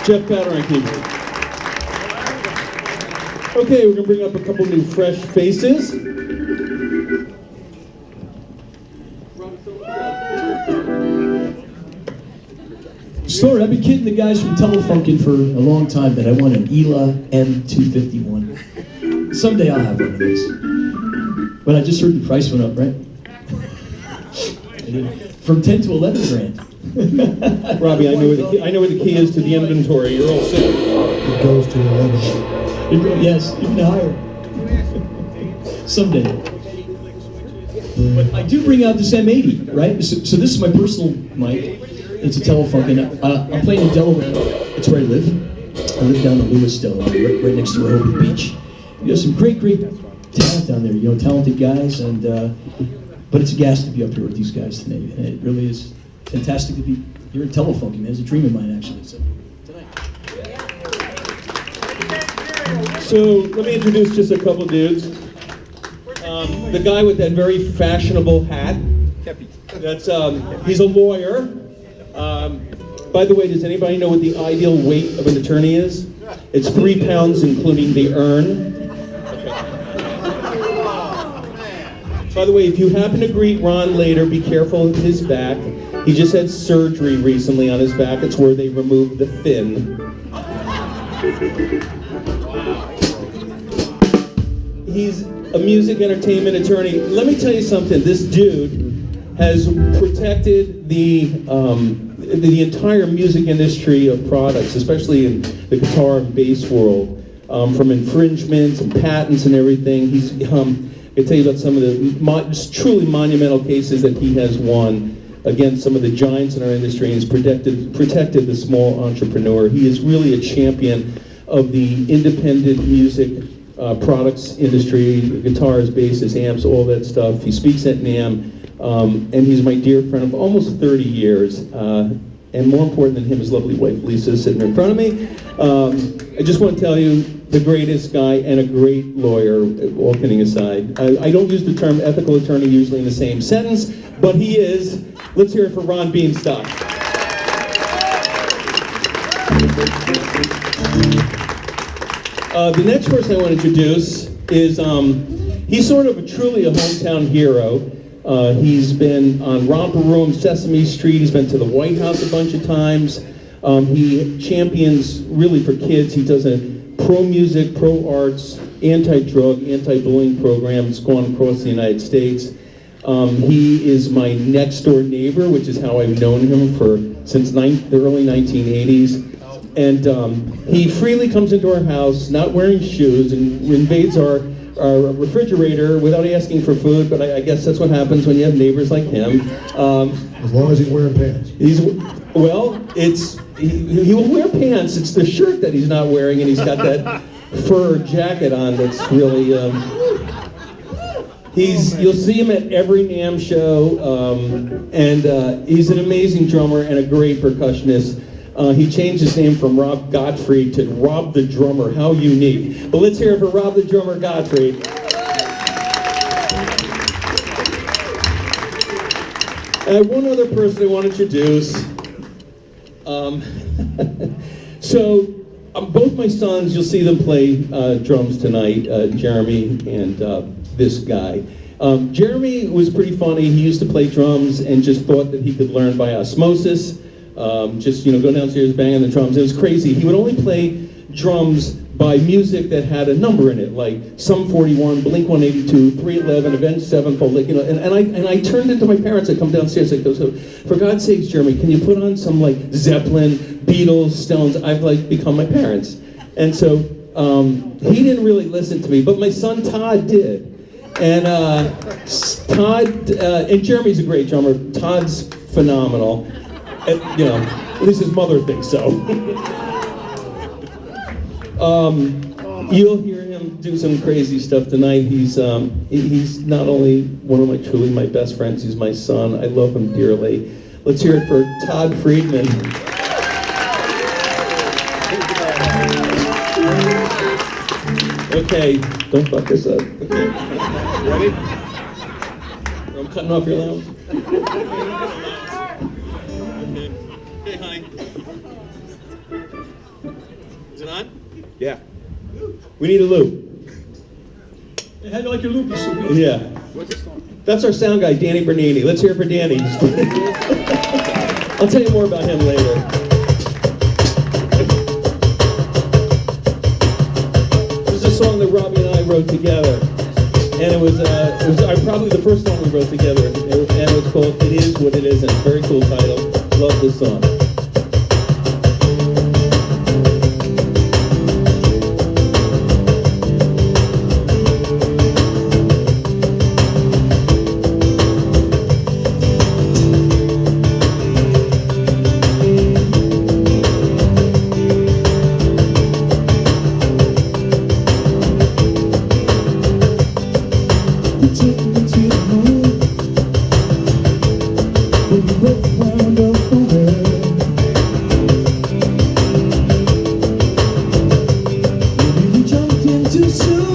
Jeff Batter on keyboard. Okay, we're gonna bring up a couple new fresh faces. Sorry, I've been kidding the guys from Telefunken for a long time that I want an ELA M251. Someday I'll have one of those. But I just heard the price went up, right? From 10 to 11 grand. Robbie, I know where the key is to the inventory. You're all set. It goes to 11. Yes, even higher. Someday. But I do bring out this M80, right? So this is my personal mic. It's a Telefunken. I'm playing in Delaware. It's where I live. I live down in Lewisdale, right next to Rehoboth Beach. You have some great talent down there. You know, talented guys, and but it's a gas to be up here with these guys today. And it really is fantastic to be here at Telefunken. It's a dream of mine, actually. So tonight. So let me introduce just a couple dudes. The guy with that very fashionable hat. That's he's a lawyer. By the way, does anybody know what the ideal weight of an attorney is? It's 3 pounds, including the urn. Okay. By the way, if you happen to greet Ron later, be careful of his back. He just had surgery recently on his back. It's where they removed the fin. He's a music entertainment attorney. Let me tell you something. This dude has protected the entire music industry of products, especially in the guitar and bass world, from infringements and patents and everything. He's I can tell you about some of the truly monumental cases that he has won against some of the giants in our industry, and has protected the small entrepreneur. He is really a champion of the independent music products industry, guitars, basses, amps, all that stuff. He speaks at NAMM. And he's my dear friend of almost 30 years. And more important than him, his lovely wife, Lisa, sitting in front of me. I just want to tell you, the greatest guy and a great lawyer, all kidding aside. I don't use the term ethical attorney usually in the same sentence, but he is. Let's hear it for Ron Beanstalk. The next person I want to introduce is, he's sort of truly a hometown hero. He's been on Romper Room, Sesame Street. He's been to the White House a bunch of times. He champions, really for kids, he does a pro-music, pro-arts, anti-drug, anti-bullying program. It's gone across the United States. He is my next-door neighbor, which is how I've known him since the early 1980s. And he freely comes into our house, not wearing shoes, and invades our refrigerator without asking for food, but I guess that's what happens when you have neighbors like him. As long as he's wearing pants. He will wear pants. It's the shirt that he's not wearing, and he's got that fur jacket on that's really, you'll see him at every NAMM show, and he's an amazing drummer and a great percussionist. He changed his name from Rob Gottfried to Rob the Drummer. How unique. But let's hear it for Rob the Drummer Gottfried. I have one other person I want to introduce. Both my sons, you'll see them play drums tonight, Jeremy and this guy. Jeremy was pretty funny. He used to play drums and just thought that he could learn by osmosis. Go downstairs, bang on the drums. It was crazy. He would only play drums by music that had a number in it, like Sum 41, Blink 182, 311, Avenged Sevenfold. And I turned into my parents. I come downstairs. I go, so for God's sakes, Jeremy, can you put on some like Zeppelin, Beatles, Stones? I've like become my parents. And so he didn't really listen to me, but my son Todd did. And Todd and Jeremy's a great drummer. Todd's phenomenal. At least his mother thinks so. You'll hear him do some crazy stuff tonight. He's not only one of my best friends, he's my son. I love him dearly. Let's hear it for Todd Friedman. Okay, don't fuck this up. Okay. Ready? I'm cutting off your allowance. Okay, honey. Yeah. We need a loop. Hey, how do you like your loop? It's so good. Yeah. What's the song? That's our sound guy, Danny Bernini. Let's hear it for Danny. I'll tell you more about him later. This is a song that Robbie and I wrote together. And it was probably the first song we wrote together. And it was called It Is What It Isn't. Very cool title. Love this song. Too soon.